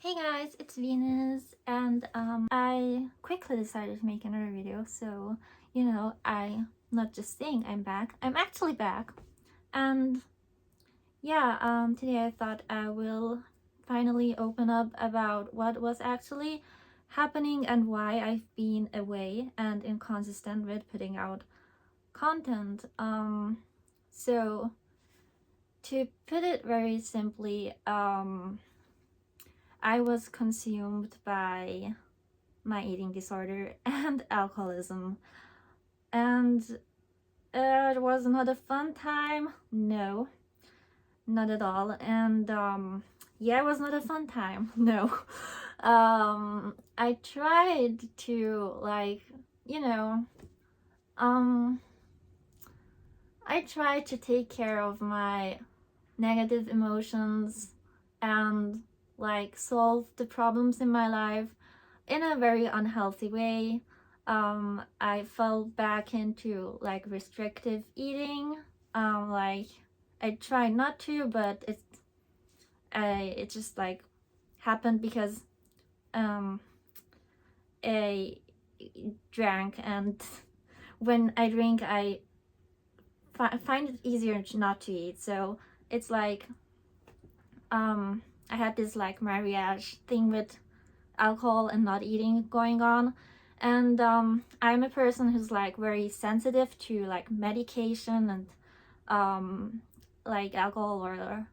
Hey guys, it's Venus, and I quickly decided to make another video, so I not just saying I'm back, I'm actually back. And yeah, today I thought I will finally open up about what was actually happening and why I've been away and inconsistent with putting out content. So to put it very simply, I was consumed by my eating disorder and alcoholism, and it was not a fun time. No, not at all. And yeah, it was not a fun time. No. I tried to, you know um I tried to take care of my negative emotions and solve the problems in my life in a very unhealthy way. I fell back into restrictive eating. Like I tried not to, but it just happened because um I drank, and when I drink, I find it easier not to eat. So it's I had this marriage thing with alcohol and not eating going on. And I'm a person who's very sensitive to medication and alcohol or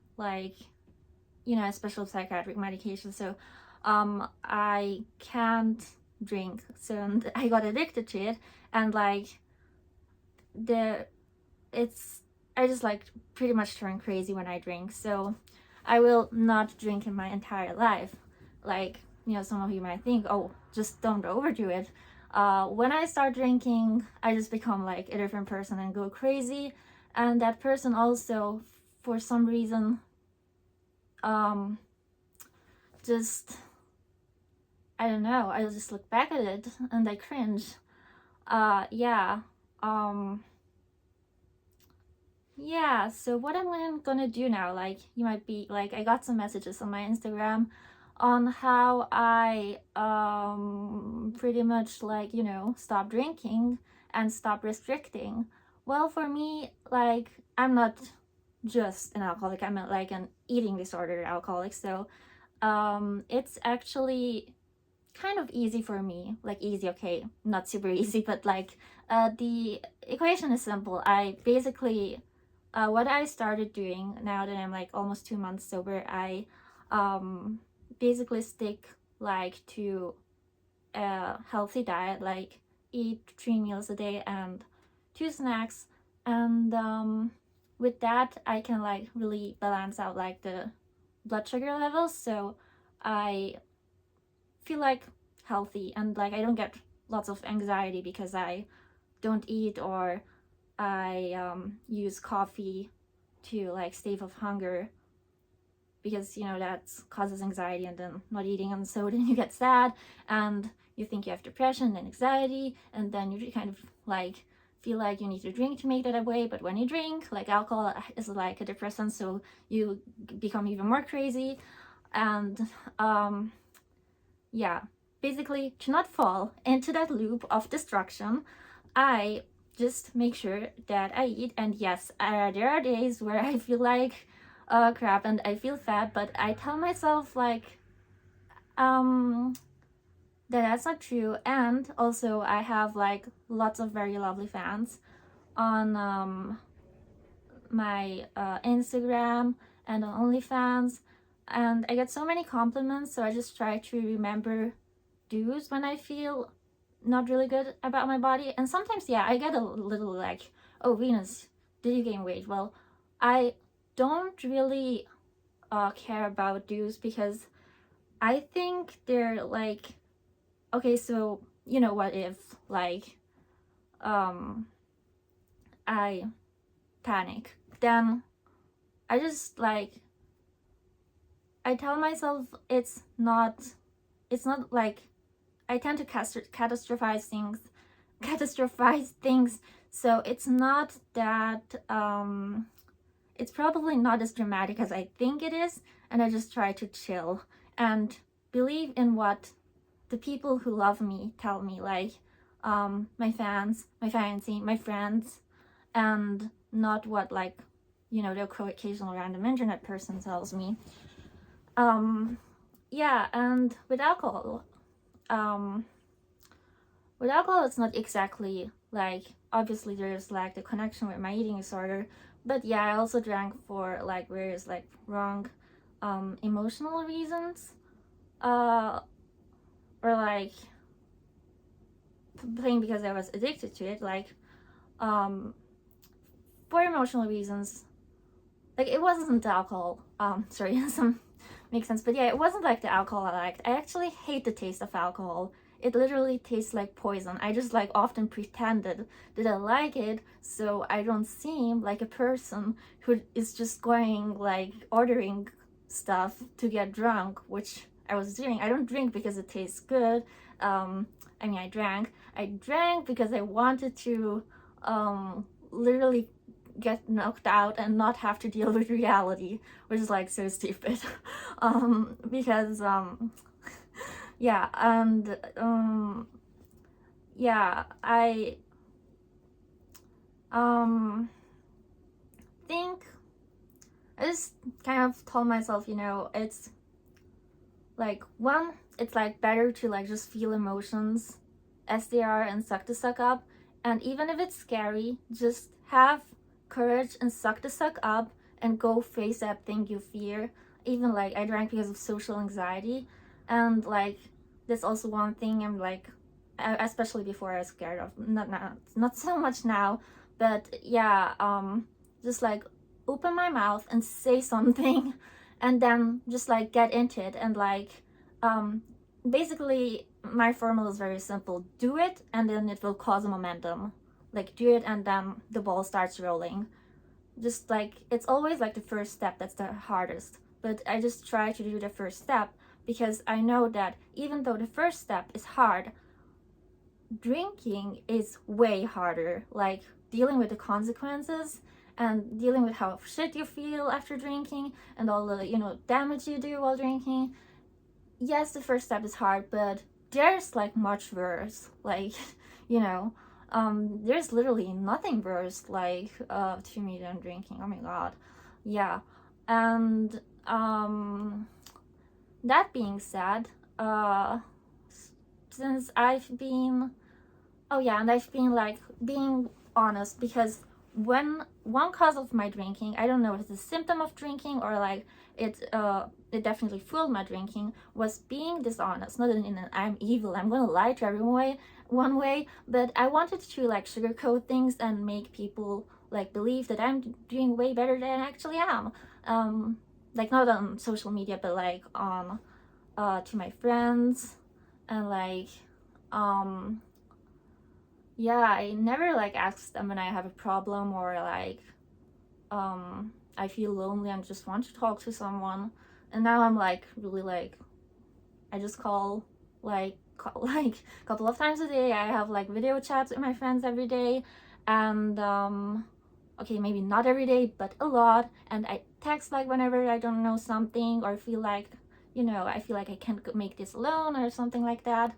special psychiatric medication. So I can't drink, so and I got addicted to it. And the it's I just pretty much turn crazy when I drink. So I will not drink in my entire life. Some of you might think, oh, just don't overdo it. When I start drinking, I just become a different person and go crazy. And that person also, for some reason, um, just, I don't know, I just look back at it and I cringe. Yeah. Yeah, so what I'm gonna do now, you might be I got some messages on my Instagram on how I pretty much stop drinking and stop restricting. Well, for me, I'm not just an alcoholic, I'm an eating disorder alcoholic. So it's actually kind of easy for me. Easy, okay, not super easy, but the equation is simple. I basically what I started doing now that I'm almost 2 months sober, I basically stick to a healthy diet, eat 3 meals a day and 2 snacks. And with that, I can really balance out the blood sugar levels, so I feel healthy, and I don't get lots of anxiety because I don't eat, or I use coffee to stave off hunger, because that causes anxiety, and then not eating, and so then you get sad and you think you have depression and anxiety, and then you kind of feel like you need to drink to make that away. But when you drink, alcohol is a depressant, so you become even more crazy. And yeah, basically, to not fall into that loop of destruction, I just make sure that I eat. And yes, there are days where I feel crap and I feel fat, but I tell myself um that that's not true. And also, I have lots of very lovely fans on my Instagram and on OnlyFans, and I get so many compliments, so I just try to remember dues when I feel not really good about my body. And sometimes, yeah, I get a little oh, Venus, did you gain weight? Well, I don't really care about dues, because I think they're okay, so what if um I panic, then I just I tell myself it's not I tend to catastrophize things. So it's not that it's probably not as dramatic as I think it is, and I just try to chill. And believe in what the people who love me tell me, like my fans, my fiancé, my friends, and not what, like, you know, the occasional random internet person tells me. Yeah, and with alcohol, it's not exactly like, obviously there's like the connection with my eating disorder, but yeah, I also drank for like various like wrong emotional reasons, or like playing because I was addicted to it, like for emotional reasons. Like, it wasn't the alcohol, sorry, some makes sense, but yeah, it wasn't like the alcohol I liked. I actually hate the taste of alcohol. It literally tastes like poison. I just like often pretended that I like it so I don't seem like a person who is just going like ordering stuff to get drunk, which I was doing. I don't drink because it tastes good. I mean, I drank because I wanted to literally get knocked out and not have to deal with reality, which is like so stupid. Because yeah, and yeah, I think I just kind of told myself, you know, it's like, one, it's like better to like just feel emotions as they are and suck the suck up, and even if it's scary, just have courage and suck the suck up and go face that thing you fear. Even like, I drank because of social anxiety, and like that's also one thing I'm like, especially before, I was scared of, not so much now, but yeah, just like open my mouth and say something and then just like get into it, and like basically my formula is very simple: do it and then it will cause a momentum. Like, do it and then the ball starts rolling. Just like, it's always like the first step that's the hardest, but I just try to do the first step because I know that even though the first step is hard, drinking is way harder. Like, dealing with the consequences and dealing with how shit you feel after drinking and all the, you know, damage you do while drinking. Yes, the first step is hard, but there's like much worse. Like, you know, there's literally nothing worse, like, to me than drinking. Oh my god. Yeah. And that being said, since I've been, oh yeah, and I've been like being honest, because when one cause of my drinking, I don't know if it's a symptom of drinking or like it definitely fueled my drinking, was being dishonest. Not in an I'm evil, I'm gonna lie to everyone one way, but I wanted to like sugarcoat things and make people like believe that I'm doing way better than I actually am. Like, not on social media, but like on to my friends, and like yeah, I never like ask them when I have a problem or like I feel lonely and just want to talk to someone. And now I'm like really like, I just call like like a couple of times a day. I have like video chats with my friends every day, and okay, maybe not every day, but a lot. And I text like whenever I don't know something or feel like, you know, I feel like I can't make this alone or something like that.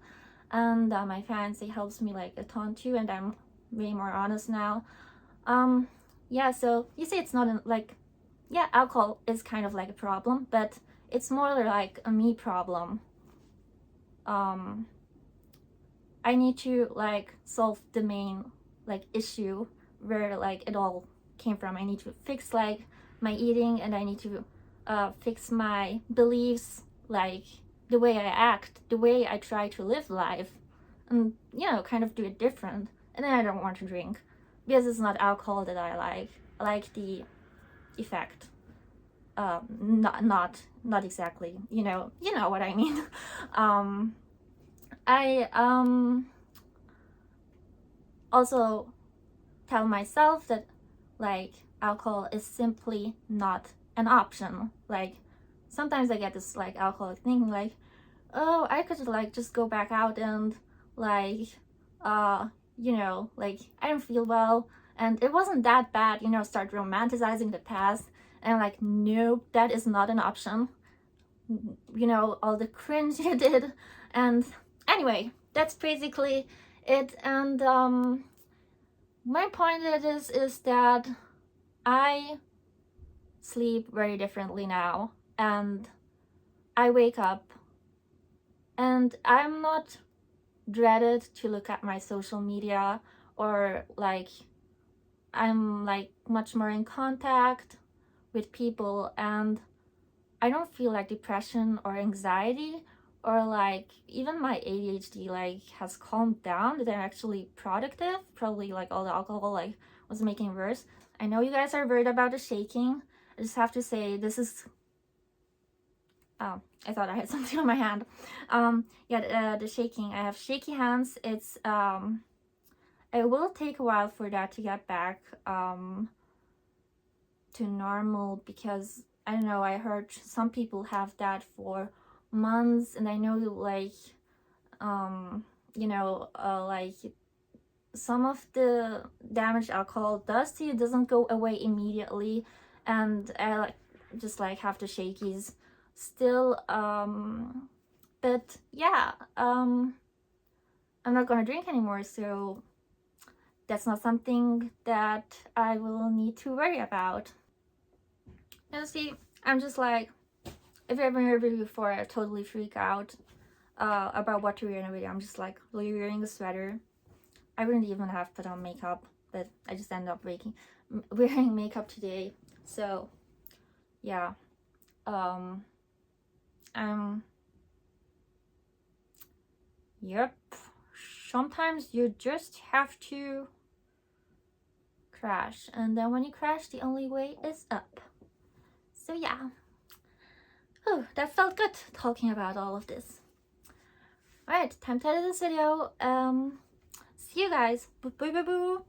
And my fiance helps me like a ton too, and I'm way more honest now. Yeah, so you say it's not like, yeah, alcohol is kind of like a problem, but it's more like a me problem. I need to like solve the main like issue where like it all came from. I need to fix like my eating, and I need to fix my beliefs, like the way I act, the way I try to live life, and, you know, kind of do it different. And then I don't want to drink because it's not alcohol that I like. I like the effect. Not exactly. You know what I mean. I also tell myself that like alcohol is simply not an option. Like, sometimes I get this like alcoholic thinking like, oh, I could like just go back out and like you know, like, I don't feel well and it wasn't that bad, you know, start romanticizing the past. And I'm like, nope, that is not an option. you know, all the cringe you did. And anyway, that's basically it. And my point is that I sleep very differently now, and I wake up and I'm not dreaded to look at my social media, or like I'm like much more in contact with people, and I don't feel like depression or anxiety, or like even my ADHD like has calmed down, that I'm actually productive. Probably like all the alcohol like was making it worse. I know you guys are worried about the shaking. I just have to say this is I thought I had something on my hand. Yeah, the shaking. I have shaky hands. It will take a while for that to get back to normal, because I don't know, I heard some people have that for months, and I know like you know, like some of the damage alcohol does to you doesn't go away immediately, and I like just like have the shakies still. But yeah, I'm not gonna drink anymore, so that's not something that I will need to worry about. Now see, I'm just like, if I've been here before, I totally freak out about what to wear in a video. I'm just like, well, you're wearing a sweater. I wouldn't even have put on makeup, but I just ended up wearing makeup today. So yeah, yep, sometimes you just have to crash, and then when you crash, the only way is up. So yeah. Oh, that felt good talking about all of this. Alright, time to edit this video. See you guys. Boo boo boo boo.